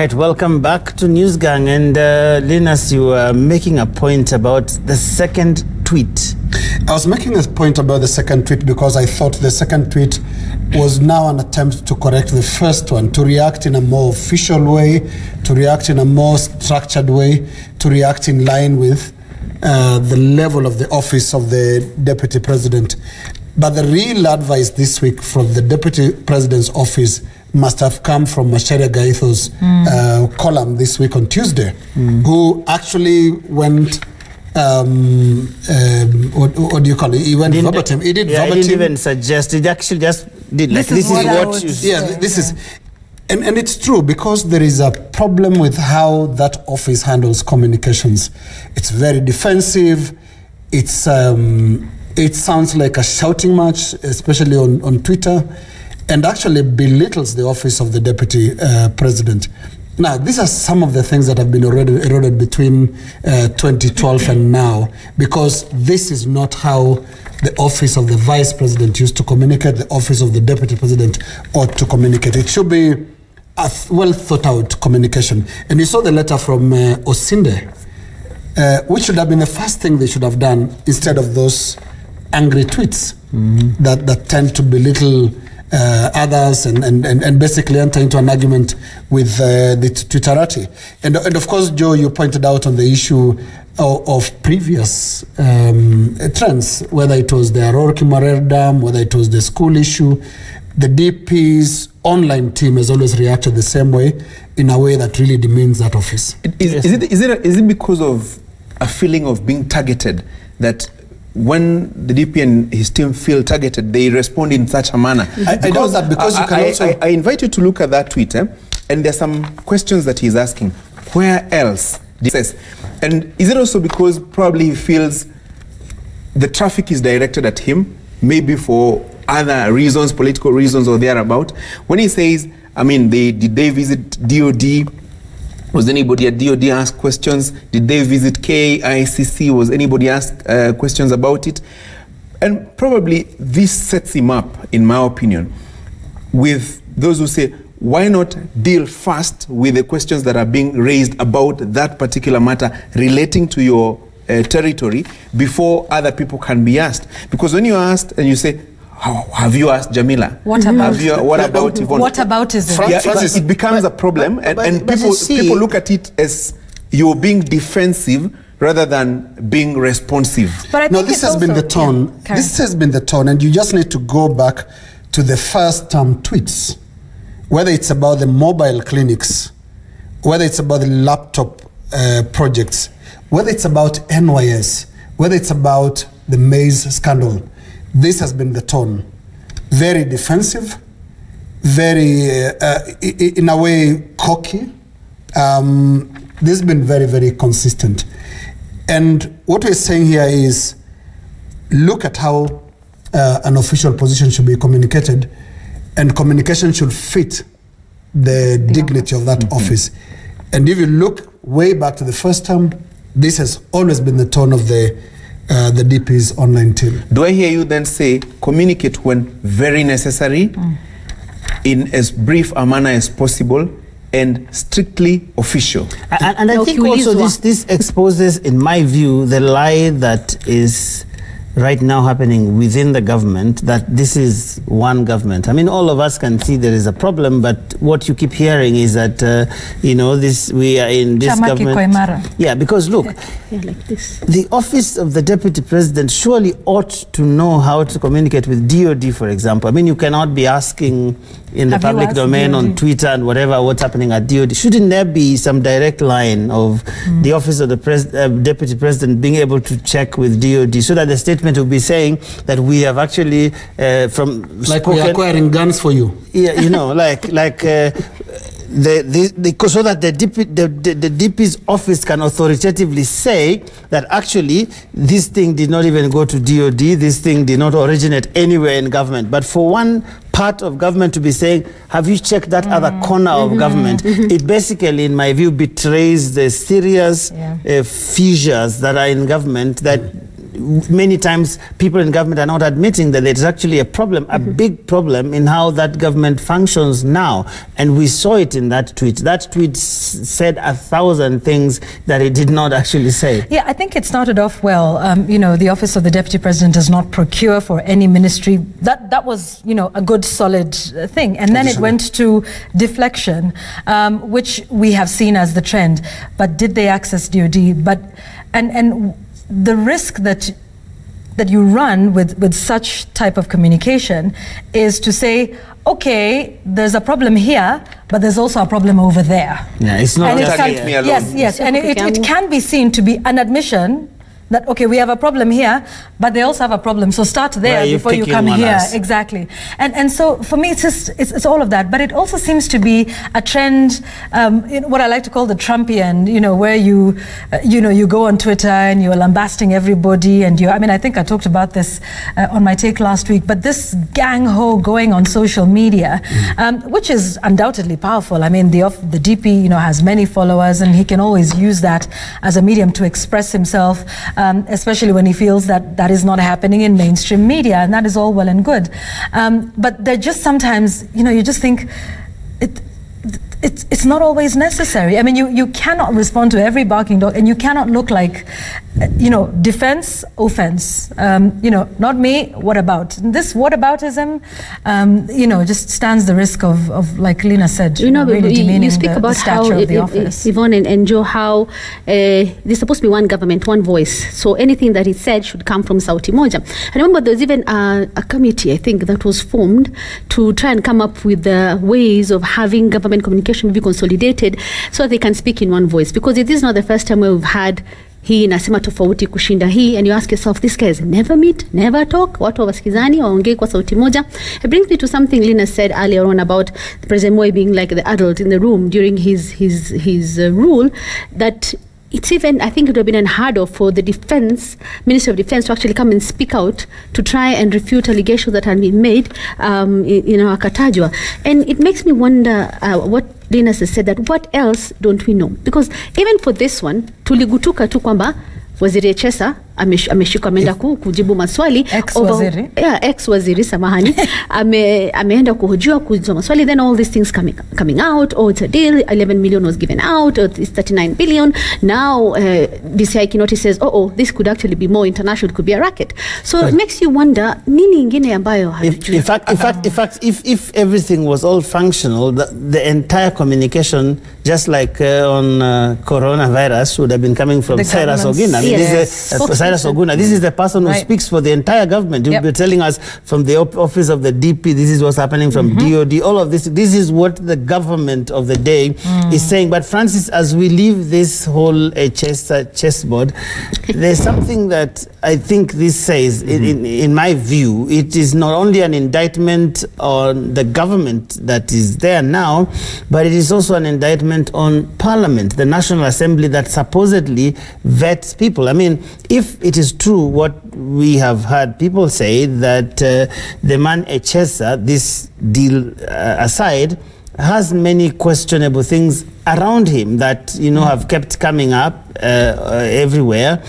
Right, welcome back to Newsgang. And Linus, you were making a point about the second tweet. I was making a point about the second tweet because I thought the second tweet was now an attempt to correct the first one, to react in a more official way, to react in a more structured way, to react in line with the level of the office of the Deputy President. But the real advice this week from the Deputy President's office must have come from Macharia Gaitho's column this week on Tuesday, who actually went, what do you call it? He went verbatim. He did verbatim. He didn't even suggest. He actually just did. Like, this is what you say. Yeah, this is. And it's true, because there is a problem with how that office handles communications. It's very defensive. It's it sounds like a shouting match, especially on Twitter, and actually belittles the office of the Deputy President. Now, these are some of the things that have been eroded between 2012 and now, because this is not how the office of the Vice President used to communicate. The office of the Deputy President ought to communicate. It should be a well thought out communication. And you saw the letter from Osinde, which should have been the first thing they should have done, instead of those angry tweets that tend to belittle others and basically enter into an argument with the Twitterati. And of course, Joe, you pointed out on the issue of previous trends, whether it was the Arorki Marer Dam, whether it was the school issue. The DP's online team has always reacted the same way, in a way that really demeans that office. Is it because of a feeling of being targeted, that when the DP and his team feel targeted, they respond in such a manner? I know that, because you can also... I invite you to look at that tweet, and there's some questions that he's asking. Where else? And is it also because probably he feels the traffic is directed at him, maybe for other reasons, political reasons or thereabout? When he says, I mean, did they visit DOD? Was anybody at DOD ask questions? Did they visit KICC? Was anybody ask questions about it? And probably this sets him up, in my opinion, with those who say, why not deal first with the questions that are being raised about that particular matter relating to your territory before other people can be asked? Because when you're asked and you say, have you asked Jamila? What about Yvonne? What about is it? Yeah, it becomes a problem, and people look at it as you're being defensive rather than being responsive. But I think this has been the tone. Yeah, this has been the tone, and you just need to go back to the first tweets, whether it's about the mobile clinics, whether it's about the laptop projects, whether it's about NYS, whether it's about the maize scandal. This has been the tone. Very defensive, very, in a way, cocky. This has been very, very consistent. And what we're saying here is, look at how an official position should be communicated, and communication should fit the dignity of that office. And if you look way back to the first term, this has always been the tone of the DP's online team. Do I hear you then say, communicate when very necessary, in as brief a manner as possible, and strictly official? And I think also this exposes, in my view, the lie that is right now happening within the government, that this is one government. I mean, all of us can see there is a problem, but what you keep hearing is that, you know, we are in this government. Yeah, because look, like this. The office of the Deputy President surely ought to know how to communicate with DOD, for example. I mean, you cannot be asking in the public domain on Twitter and whatever what's happening at DOD. Shouldn't there be some direct line of the office of the Deputy President being able to check with DOD, so that the statement will be saying that we have actually like we are acquiring guns for you? Yeah, you know, so that the DP's office can authoritatively say that actually this thing did not even go to DOD, this thing did not originate anywhere in government. But for one part of government to be saying, have you checked that other corner of government? It basically, in my view, betrays the serious fissures that are in government that many times people in government are not admitting that there's actually a problem, a big problem in how that government functions now. And we saw it in that tweet. That tweet said 1,000 things that it did not actually say. Yeah, I think it started off well. You know, the Office of the Deputy President does not procure for any ministry. That was, you know, a good solid thing. And then it went to deflection, which we have seen as the trend. But did they access DOD? But and the risk that you run with such type of communication is to say, okay, there's a problem here, but there's also a problem over there. Yeah, it's not just me alone. Yes, and it can be seen to be an admission that, okay, we have a problem here, but they also have a problem. So start there before you come here. Exactly. And so for me, it's all of that. But it also seems to be a trend, what I like to call the Trumpian, you know, where you go on Twitter and you're lambasting everybody. And I mean, I think I talked about this on my take last week, but this gang-ho going on social media, which is undoubtedly powerful. I mean, the DP, you know, has many followers, and he can always use that as a medium to express himself, especially when he feels that is not happening in mainstream media, and that is all well and good. But they're just sometimes, you know, you just think it's not always necessary. I mean, you cannot respond to every barking dog, and you cannot look like, you know, defense, offense. You know, not me, what about? This whataboutism, you know, just stands the risk of like Lena said, you know, really demeaning you speak about how of the office. Yvonne and Joe, how there's supposed to be one government, one voice. So anything that is said should come from Sauti Moja. I remember there was even a committee, I think, that was formed to try and come up with the ways of having government communication be consolidated so they can speak in one voice, because it is not the first time we've had hii nasema tofauti kushinda hii, and you ask yourself, these guys never meet, never talk, watu wasikizani waongee kwa sauti moja. It brings me to something Lena said earlier on about President Moi being like the adult in the room during his rule, that it's even, I think it would have been unheard of for the Minister of Defense to actually come and speak out to try and refute allegations that had been made, you know, akatajwa. And it makes me wonder what Lena has said, that what else don't we know? Because even for this one, tuligutuka tu kwamba Waziri Chesa ameshika ameenda kujibu maswali, ex-waziri samahani, ameenda kuhojiwa kujibu maswali, then all these things coming out, oh, it's a deal, 11 million was given out, or it's 39 billion. Now BCI Kinoti says, oh, this could actually be more international, it could be a racket. So it makes you wonder, nini ingine ambayo in fact, if everything was all functional, the entire communication, just like on coronavirus, would have been coming from Cyrus Oguna. I mean, Cyrus Oguna, this is the person who speaks for the entire government. You'll be telling us from the office of the DP, this is what's happening from DOD, all of this. This is what the government of the day is saying. But Francis, as we leave this whole chessboard, there's something that I think this says, in my view, it is not only an indictment on the government that is there now, but it is also an indictment on Parliament, the National Assembly, that supposedly vets people. I mean, if it is true what we have heard people say, that the man Echesa, this deal aside, has many questionable things around him that, you know, have kept coming up everywhere.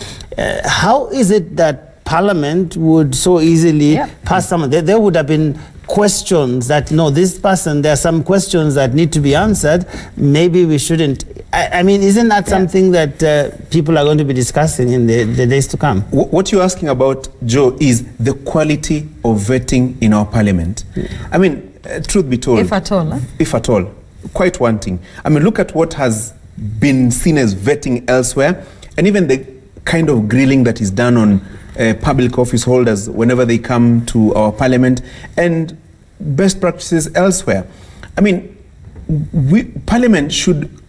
How is it that Parliament would so easily pass someone? There would have been questions that, no, this person, there are some questions that need to be answered. Maybe we shouldn't. I mean, isn't that something that people are going to be discussing in the days to come? What you're asking about, Joe, is the quality of vetting in our Parliament. I mean, truth be told, if at all, if at all, quite wanting. I mean, look at what has been seen as vetting elsewhere, and even the kind of grilling that is done on public office holders whenever they come to our Parliament, and best practices elsewhere. I mean, Parliament should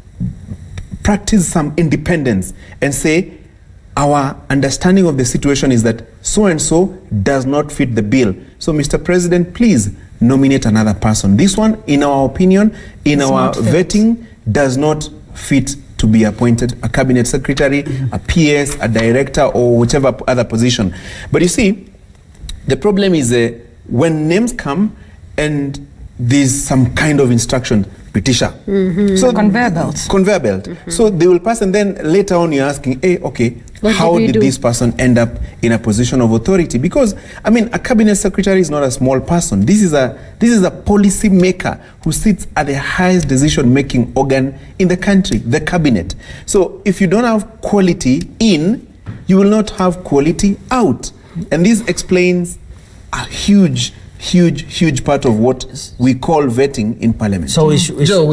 practice some independence and say, our understanding of the situation is that so-and-so does not fit the bill. So, Mr. President, please nominate another person. This one, in our opinion, in our vetting, does not fit to be appointed a cabinet secretary, a PS, a director, or whichever other position. But you see, the problem is when names come and there's some kind of instruction, Britisher. So conveyor belt. Conveyor belt. So they will pass, and then later on you're asking, hey, okay, how did this person end up in a position of authority? Because, I mean, a cabinet secretary is not a small person. This is a policy maker who sits at the highest decision-making organ in the country, the cabinet. So if you don't have quality in, you will not have quality out. And this explains a huge part of what we call vetting in Parliament. So we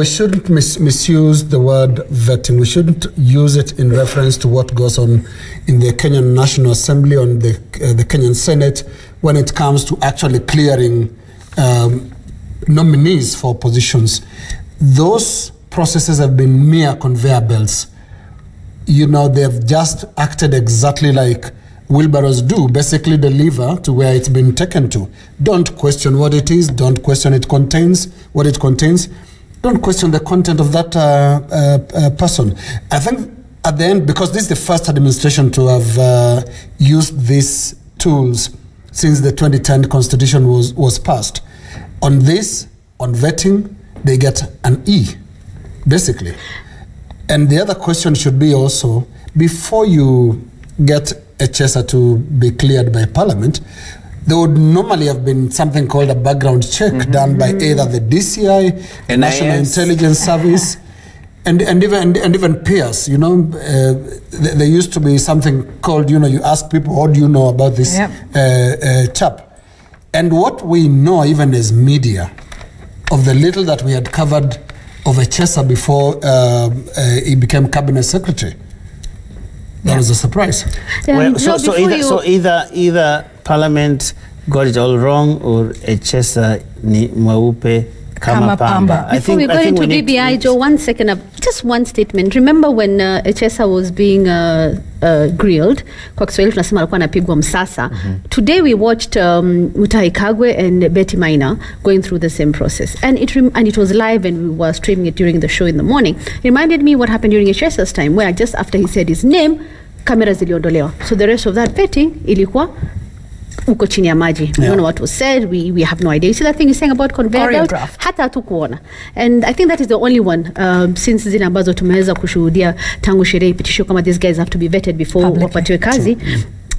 shouldn't misuse the word vetting. We shouldn't use it in reference to what goes on in the Kenyan National Assembly, on the Kenyan Senate, when it comes to actually clearing nominees for positions. Those processes have been mere conveyor belts. You know, they've just acted exactly like wheelbarrows do, basically deliver to where it's been taken to. Don't question what it is. Don't question what it contains. Don't question the content of that person. I think at the end, because this is the first administration to have used these tools since the 2010 constitution was passed. On this, on vetting, they get an E, basically. And the other question should be also, before you get a chaser to be cleared by Parliament, there would normally have been something called a background check done by either the DCI, National Intelligence Service, and even peers. You know, there used to be something called, you know, you ask people, what do you know about this chap? And what we know, even as media, of the little that we had covered of a chaser before he became cabinet secretary, that was a surprise. Well, so either Parliament got it all wrong, or a chaser ni mweupe kama pamba. Before we go into BBI, Joe, 1 second, just one statement. Remember when Echesa was being grilled, kwa Kiswahili tunasema alikuwa anapigwa msasa. Today we watched Mutahi Kagwe and Betty Maina going through the same process, and it was live, and we were streaming it during the show in the morning. It reminded me what happened during Echesa's time, where just after he said his name, cameras ziliondolewa. So the rest of that vetting ilikuwa uko chini ya maji. We don't know what was said. We have no idea. You see that thing you're saying about conveyor belt? Hata hatukuona. And I think that is the only one since zile ambazo tumeweza kushuhudia tangu sherehe ipitishwe kama these guys have to be vetted before wapatiwe kazi.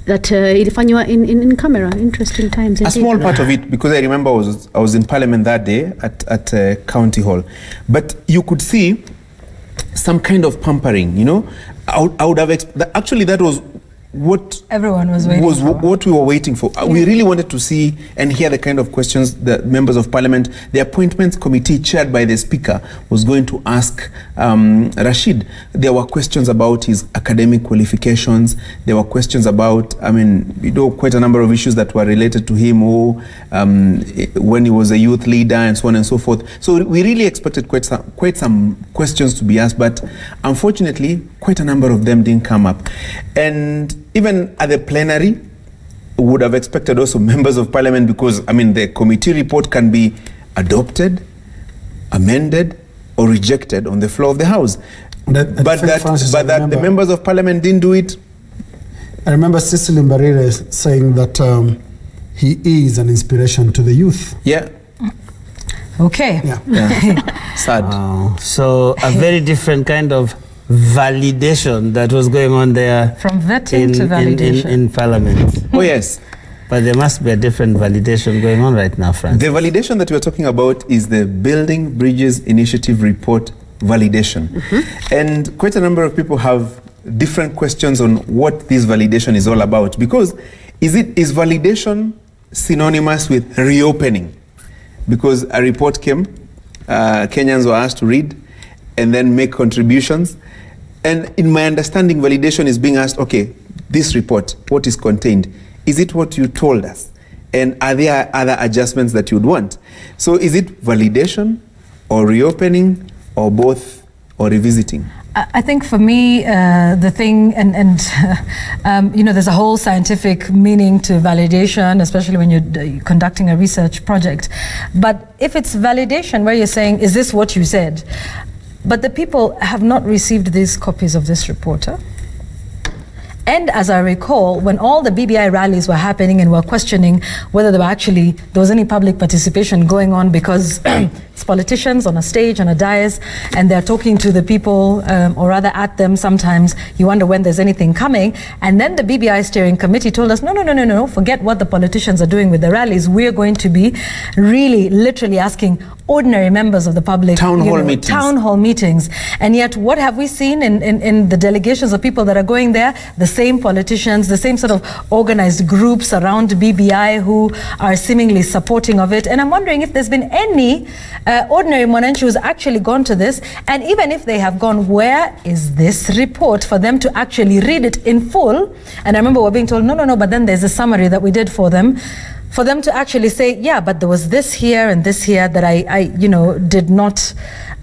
That ilifanywa in camera. Interesting times. A small part of it, because I remember I was in Parliament that day at County Hall. But you could see some kind of pampering, you know. I would have actually that was what everyone was waiting for. What we were waiting for. We really wanted to see and hear the kind of questions that members of Parliament, the appointments committee chaired by the Speaker, was going to ask Rashid. There were questions about his academic qualifications. There were questions about, I mean, you know, quite a number of issues that were related to him, when he was a youth leader and so on and so forth. So we really expected quite some questions to be asked, but unfortunately, quite a number of them didn't come up. And even at the plenary, would have expected also members of Parliament, because, I mean, the committee report can be adopted, amended, or rejected on the floor of the House. But that the members of Parliament didn't do it. I remember Cecily Mbarire saying that he is an inspiration to the youth. Yeah. Okay. Yeah. Sad. So a very different kind of validation that was going on there, from vetting to validation in Parliament. Oh yes, but there must be a different validation going on right now, Francis. The validation that we're talking about is the Building Bridges Initiative report validation, and quite a number of people have different questions on what this validation is all about, because is validation synonymous with reopening? Because a report came, Kenyans were asked to read and then make contributions. And in my understanding, validation is being asked, okay, this report, what is contained? Is it what you told us? And are there other adjustments that you'd want? So is it validation or reopening or both or revisiting? I think for me, the thing, you know, there's a whole scientific meaning to validation, especially when you're conducting a research project. But if it's validation where you're saying, is this what you said? But the people have not received these copies of this report. And as I recall, when all the BBI rallies were happening and were questioning whether there was any public participation going on, because politicians on a stage, on a dais, and they're talking to the people, or rather at them. Sometimes you wonder when there's anything coming. And then the BBI steering committee told us, no, forget what the politicians are doing with the rallies. We're going to be really, literally asking ordinary members of the public, town hall meetings. And yet, what have we seen in the delegations of people that are going there? The same politicians, the same sort of organized groups around BBI who are seemingly supporting of it. And I'm wondering if there's been any ordinary Mwananchi who's actually gone to this, and even if they have gone, where is this report for them to actually read it in full? And I remember we're being told, no, but then there's a summary that we did for them to actually say, yeah, but there was this here and this here that I did not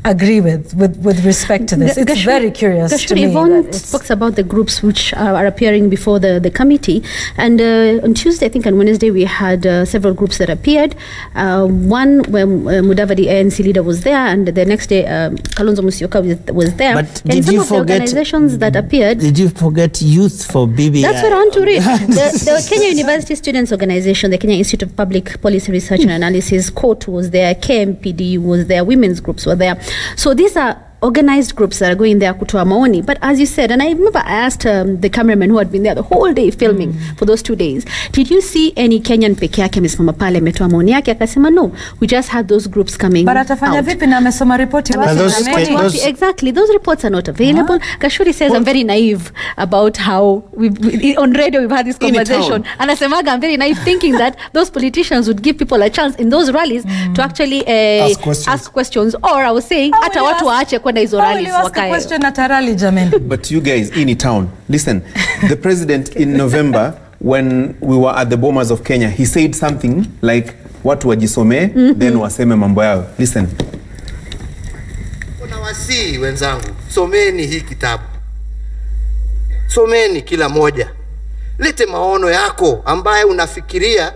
agree with respect to this. It's very curious to me. Yvonne spoke about the groups which are appearing before the committee, and on Tuesday, I think, and Wednesday, we had several groups that appeared. One where Mudavadi ANC leader was there, and the next day Kalonzo Musyoka was there. But and some of the organizations that appeared. Did you forget Youth for BBI? That's what I want to read. the Kenya University Students Organization, the Kenya Institute of Public Policy Research and Analysis, CORT was there, KMPD was there, women's groups were there. So these are organized groups that are going there kutoa maoni. But as you said, and I remember I asked the cameraman who had been there the whole day filming for those 2 days, did you see any Kenyan peke yake amesimama pale ametoa maoni yake? Akasema no, we just had those groups coming out. But atafanya vipi na amesoma ripoti? Exactly, those reports are not available. Kashuri says I'm very naive about how on radio we've had this conversation. And Asemaga, I'm very naive thinking that those politicians would give people a chance in those rallies to actually ask questions. Or I was saying, ata watu waache But you guys in town, listen, the president in November, when we were at the Bomas of Kenya, he said something like, watu wajisome, then waseme mambo yao. Listen. Kuna wasi wenzangu, someni hii kitabu. Someni kila moja. Lete maono yako ambaye unafikiria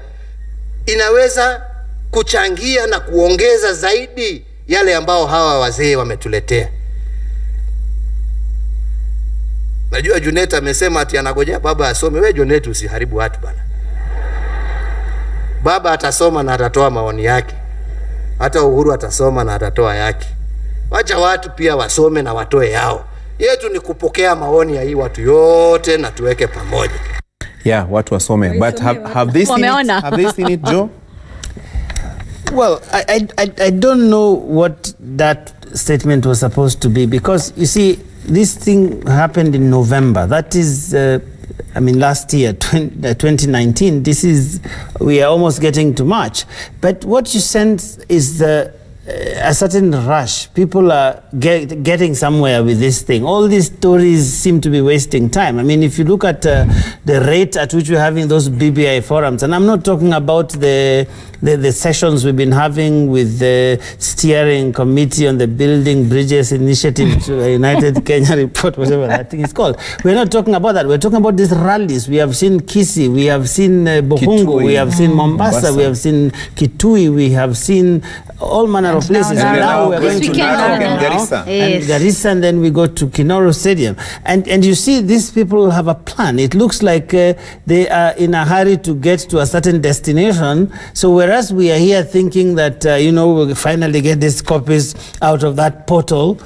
inaweza kuchangia na kuongeza zaidi yale ambao hawa wazee wametuletea. Najua Junet amesema ati anagojea baba asome. Wewe Junet usiharibu watu bana. Baba atasoma na atatoa maoni yake. Hata Uhuru atasoma na atatoa yake. Wacha watu pia wasome na watoe yao. Yetu ni kupokea maoni ya hii watu yote na tuweke pamoja. Yeah, watu wasome. But have they seen it, Joe? Well, I don't know what that statement was supposed to be, because you see, this thing happened in November. That is, last year, 2019. We are almost getting to March. But what you sense is a certain rush. People are getting somewhere with this thing. All these stories seem to be wasting time. I mean, if you look at the rate at which we're having those BBI forums, and I'm not talking about the sessions we've been having with the steering committee on the Building Bridges Initiative to United Kenya report, whatever that thing is called. We're not talking about that. We're talking about these rallies. We have seen Kisii, we have seen Bohungu, we have seen Mombasa, we have seen Kitui, we have seen all manner of places. Now we're going to Garissa. And Garissa, and then we go to Kinoro Stadium. And you see, these people have a plan. It looks like they are in a hurry to get to a certain destination. So whereas we are here thinking that, we'll finally get these copies out of that portal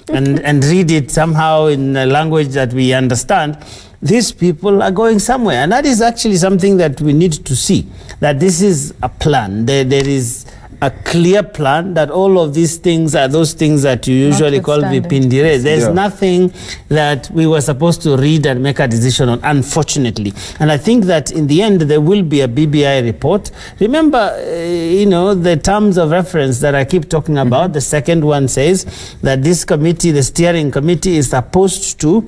and read it somehow in a language that we understand, these people are going somewhere. And that is actually something that we need to see, that this is a plan. There is a clear plan that all of these things are those things that you usually call vipindire. There's nothing that we were supposed to read and make a decision on, unfortunately. And I think that in the end, there will be a BBI report. Remember, the terms of reference that I keep talking about. The second one says that this committee, the steering committee, is supposed to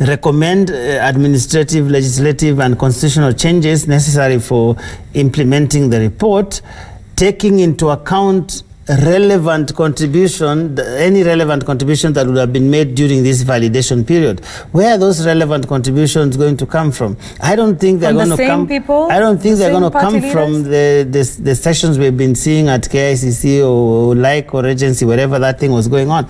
recommend administrative, legislative, and constitutional changes necessary for implementing the report, taking into account relevant contribution, any relevant contribution that would have been made during this validation period. Where are those relevant contributions going to come from? I don't think they're going to come. I don't think they're going to come from the sessions we've been seeing at KICC or Regency, wherever that thing was going on.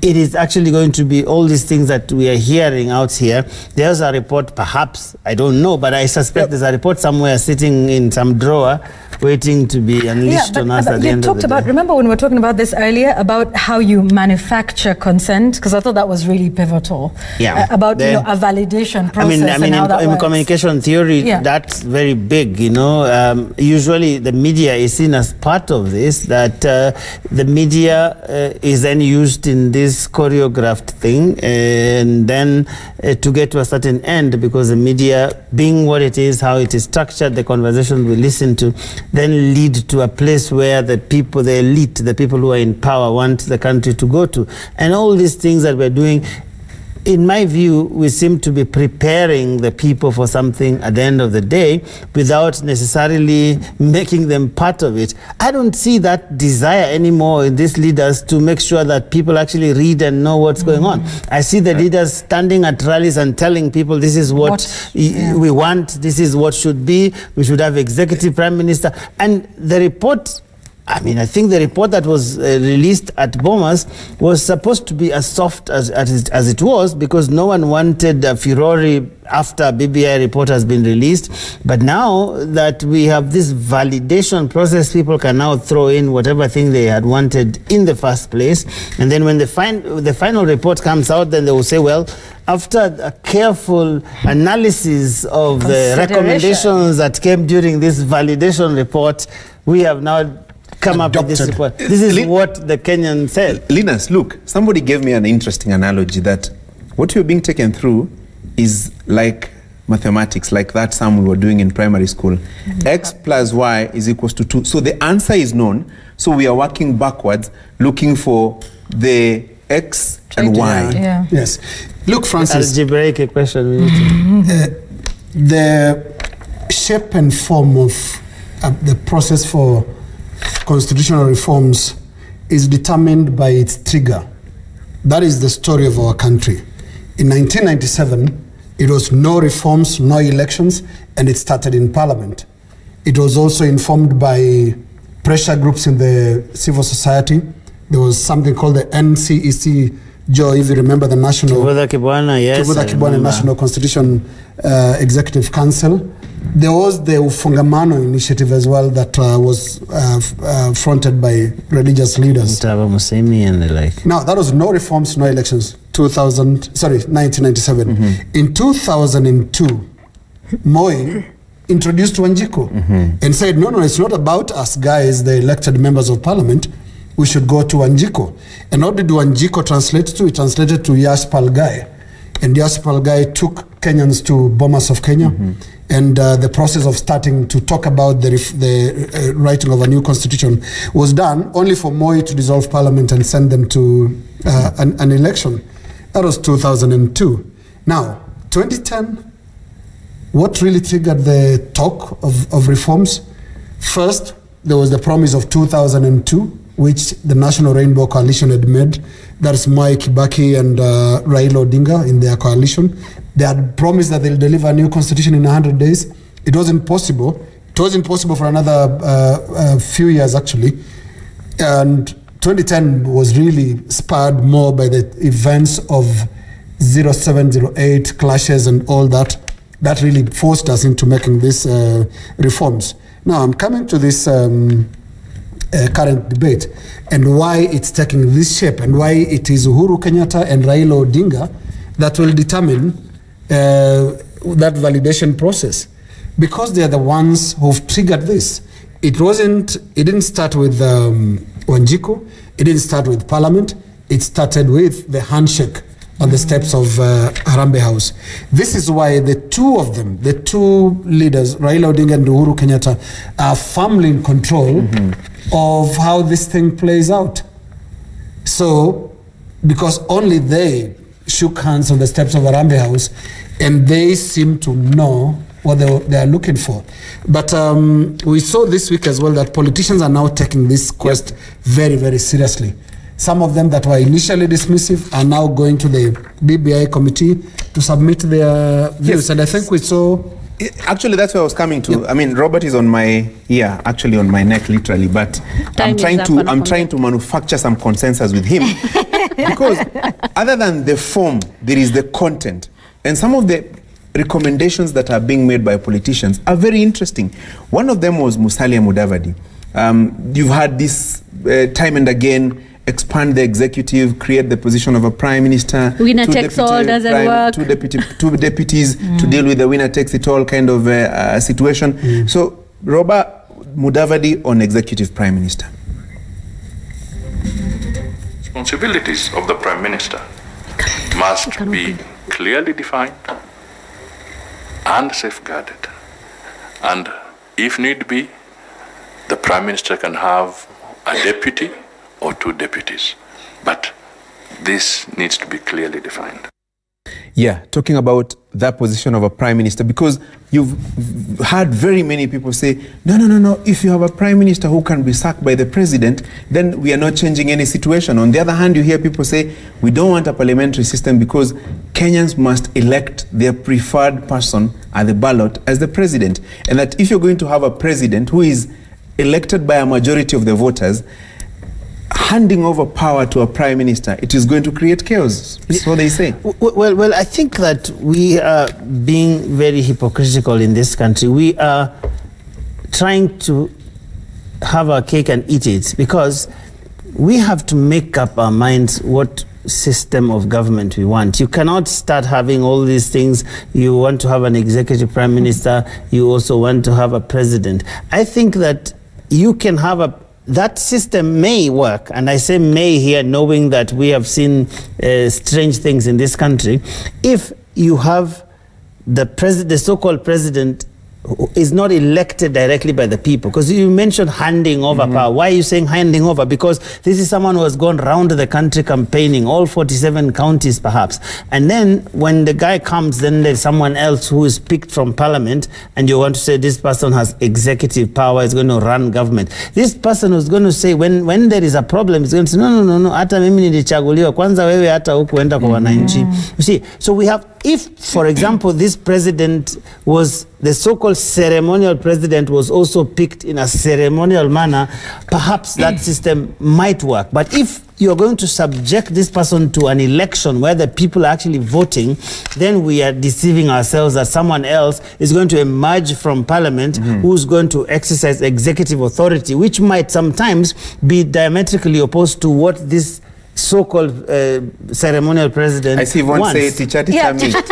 it is actually going to be all these things that we are hearing out here. There's a report, perhaps, I don't know, but I suspect there's a report somewhere sitting in some drawer waiting to be unleashed on us at the end of the day. Remember when we were talking about this earlier, about how you manufacture consent? Because I thought that was really pivotal. Yeah. About a validation process. In communication theory, that's very big, usually the media is seen as part of this, that the media is then used in this choreographed thing, and then to get to a certain end, because the media, being what it is, how it is structured, the conversation we listen to, then lead to a place where the people, the elite, the people who are in power want the country to go to. And all these things that we're doing, in my view, we seem to be preparing the people for something at the end of the day without necessarily making them part of it. I don't see that desire anymore in these leaders to make sure that people actually read and know what's going on. I see the leaders standing at rallies and telling people this is what we want, this is what should be, we should have executive prime minister. And the report, I think the report that was released at Bomas was supposed to be as soft as it was, because no one wanted furore after BBI report has been released. But now that we have this validation process, people can now throw in whatever thing they had wanted in the first place. And then when the final report comes out, then they will say, well, after a careful analysis of the recommendations that came during this validation report, we have now come up with this report. This is what the Kenyan said. Linus, look, somebody gave me an interesting analogy that what you're being taken through is like mathematics, like that sum we were doing in primary school. X plus Y is equals to 2. So the answer is known. So we are working backwards, looking for the X and Y. Yeah. Yes. Look, Francis. Algebraic question. The shape and form of the process for constitutional reforms is determined by its trigger. That is the story of our country. In 1997, it was no reforms, no elections, and it started in Parliament. It was also informed by pressure groups in the civil society. There was something called the NCEC, Joe, if you remember, the National Kivuda Kibwana National Constitution Executive Council. There was the Ufungamano initiative as well that was fronted by religious leaders. Musemi and the like. Now, that was no reforms, no elections. 1997. In 2002, Moi introduced Wanjiku and said, no, it's not about us guys, the elected members of parliament. We should go to Wanjiku. And what did Wanjiku translate to? It translated to Yash Palgai. And Yash Palgai took Kenyans to Bomas of Kenya. And the process of starting to talk about the writing of a new constitution was done only for Moi to dissolve parliament and send them to an election. That was 2002. Now, 2010, what really triggered the talk of reforms? First, there was the promise of 2002, which the National Rainbow Coalition had made. That's Mwai Kibaki and Raila Odinga in their coalition. They had promised that they'll deliver a new constitution in 100 days. It wasn't possible. It wasn't possible for another few years, actually. And 2010 was really spurred more by the events of 0708 clashes and all that. That really forced us into making these reforms. Now, I'm coming to this current debate and why it's taking this shape and why it is Uhuru Kenyatta and Raila Odinga that will determine that validation process, because they are the ones who've triggered this. It didn't start with Wanjiku, it didn't start with Parliament, it started with the handshake on the steps of Harambee House. This is why the two of them, the two leaders, Raila Odinga and Uhuru Kenyatta, are firmly in control of how this thing plays out. So, because only they shook hands on the steps of Harambee House, and they seem to know what they are looking for. But we saw this week as well that politicians are now taking this quest very, very seriously. Some of them that were initially dismissive are now going to the BBI committee to submit their views. And I think we saw... Actually, that's where I was coming to. Yep. I mean, Robert is on my ear, actually on my neck, literally. But I'm trying to manufacture some consensus with him. Because other than the form, there is the content. And some of the recommendations that are being made by politicians are very interesting. One of them was Musalia Mudavadi. You've had this time and again, expand the executive, create the position of a prime minister. Winner takes all doesn't work. Two deputies to deal with the winner takes it all kind of situation. So, Robert Mudavadi on executive prime minister. Responsibilities of the prime minister must be clearly defined and safeguarded. And if need be, the prime minister can have a deputy or 2 deputies, but this needs to be clearly defined. Yeah, talking about that position of a prime minister, because you've had very many people say, no, if you have a prime minister who can be sacked by the president, then we are not changing any situation. On the other hand, you hear people say, we don't want a parliamentary system because Kenyans must elect their preferred person at the ballot as the president. And that if you're going to have a president who is elected by a majority of the voters, handing over power to a prime minister, it is going to create chaos. So they say. Well, I think that we are being very hypocritical in this country. We are trying to have our cake and eat it, because we have to make up our minds what system of government we want. You cannot start having all these things. You want to have an executive prime minister, you also want to have a president. I think that you can have that system may work, and I say may here knowing that we have seen strange things in this country. If you have the so-called president who is not elected directly by the people, because you mentioned handing over power. Why are you saying handing over? Because this is someone who has gone round the country campaigning, all 47 counties perhaps, and then when the guy comes, then there's someone else who is picked from parliament, and you want to say this person has executive power, is going to run government. This person who's going to say when there is a problem, is going to say no, hata mimi nilichaguliwa, kwanza wewe hata hukuenda kwa wananchi. You see, so we have, if for example this president was the so-called ceremonial president was also picked in a ceremonial manner, perhaps that system might work. But if you're going to subject this person to an election where the people are actually voting, then we are deceiving ourselves that someone else is going to emerge from parliament who's going to exercise executive authority, which might sometimes be diametrically opposed to what this so-called ceremonial president. I see one say teacher me. Teacher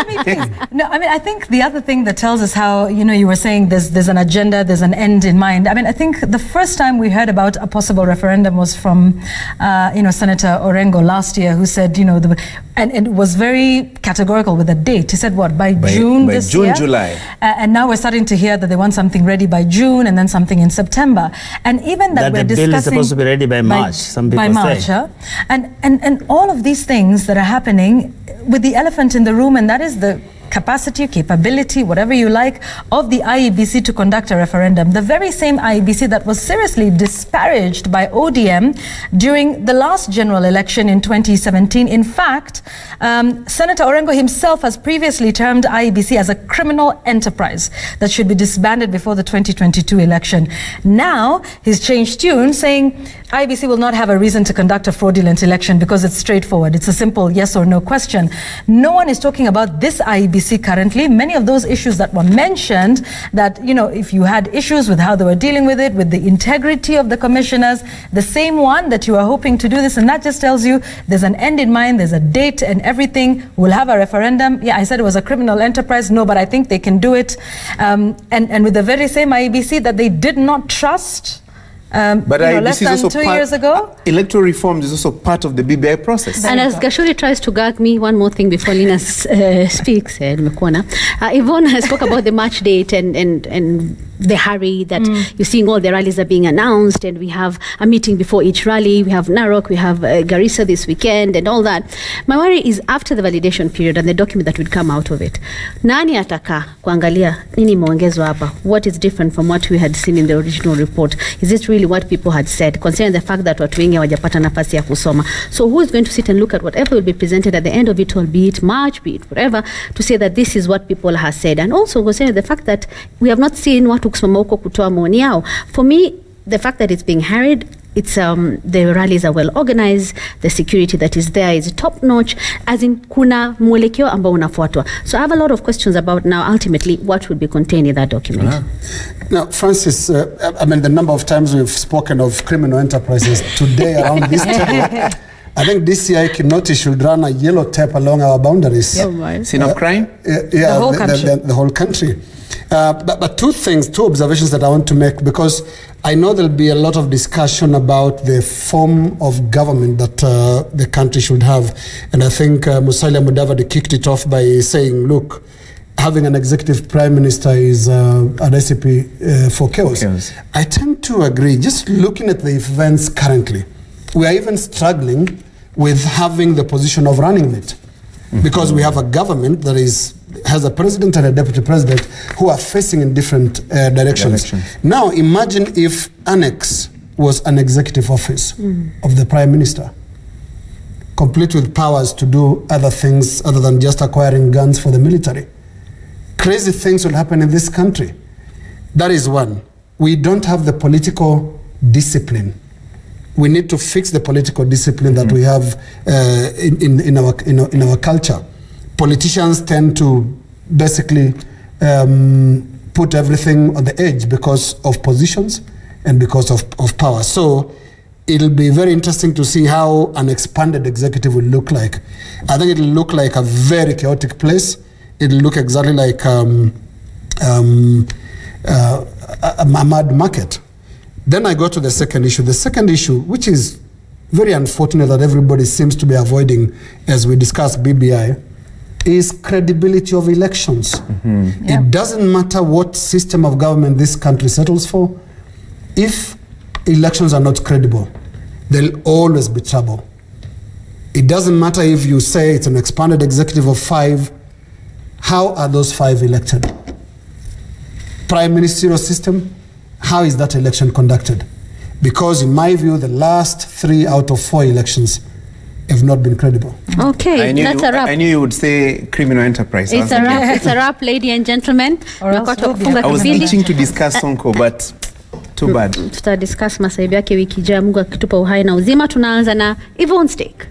me, please. No, I mean, I think the other thing that tells us how, you were saying there's an agenda, there's an end in mind. I mean, I think the first time we heard about a possible referendum was from, Senator Orengo last year, who said, and it was very categorical with a date. He said, what, by June this year? July. And now we're starting to hear that they want something ready by June and then something in September. And even that we're discussing... the bill is supposed to be ready by March, some people say. By March, huh? And all of these things that are happening with the elephant in the room, and that is the capacity, capability, whatever you like, of the IEBC to conduct a referendum. The very same IEBC that was seriously disparaged by ODM during the last general election in 2017. In fact, Senator Orengo himself has previously termed IEBC as a criminal enterprise that should be disbanded before the 2022 election. Now, he's changed tune, saying IEBC will not have a reason to conduct a fraudulent election because it's straightforward. It's a simple yes or no question. No one is talking about this IEBC currently. Many of those issues that were mentioned, that, if you had issues with how they were dealing with it, with the integrity of the commissioners, the same one that you are hoping to do this, and that just tells you there's an end in mind, there's a date and everything. We'll have a referendum. Yeah, I said it was a criminal enterprise. No, but I think they can do it. And with the very same IEBC that they did not trust, but less than 2 years ago. Electoral reform is also part of the BBI process. And as Gashuri tries to gag me, one more thing before Lina speaks, Yvonne spoke about the March date and the hurry that you're seeing all the rallies are being announced, and we have a meeting before each rally. We have Narok, we have Garissa this weekend and all that. My worry is after the validation period and the document that would come out of it, nani ataka kuangalia nini imeongezwa hapa? What is different from what we had seen in the original report? Is it really what people had said, considering the fact that watu wengi hawajapata nafasi ya kusoma? So who is going to sit and look at whatever will be presented at the end of it all, be it March, be it whatever, to say that this is what people have said? And also considering the fact that we have not seen what kusimama huko kutoa maoni yao. For me, the fact that it's being harried, it's the rallies are well organized, the security that is there is top notch, as in kuna mwelekeo ambao unafuatwa. So I have a lot of questions about now ultimately what would be contained in that document. Now, Francis, I mean, the number of times we've spoken of criminal enterprises today around this table, I think DCI Kinoti should run a yellow tape along our boundaries. Scene of crime? Yeah, the whole country. The whole country. But two observations that I want to make, because I know there'll be a lot of discussion about the form of government that the country should have. And I think Musalia Mudavadi kicked it off by saying, look, having an executive prime minister is a recipe for chaos. I tend to agree. Just looking at the events currently, we are even struggling with having the position of running it. Because we have a government that has a president and a deputy president who are facing in different directions. Now, imagine if Annex was an executive office of the prime minister, complete with powers to do other things other than just acquiring guns for the military. Crazy things will happen in this country. That is one. We don't have the political discipline. We need to fix the political discipline that we have in our culture. Politicians tend to basically put everything on the edge because of positions and because of power. So it'll be very interesting to see how an expanded executive will look like. I think it'll look like a very chaotic place. It'll look exactly like a mad market. Then I go to the second issue. The second issue, which is very unfortunate that everybody seems to be avoiding as we discuss BBI, is credibility of elections. It doesn't matter what system of government this country settles for. If elections are not credible, there'll always be trouble. It doesn't matter if you say it's an expanded executive of 5. How are those 5 elected? Prime ministerial system, how is that election conducted? Because in my view, the last 3 out of 4 elections have not been credible. Okay, that's a wrap. I knew you would say criminal enterprise. It's a wrap. It's a wrap, ladies and gentlemen. I was itching to discuss Sonko, but too bad. Tutadiscuss masaibu yake wiki ijayo, Mungu akitupa uhai na uzima. Tunaanza na Yvonne Stake.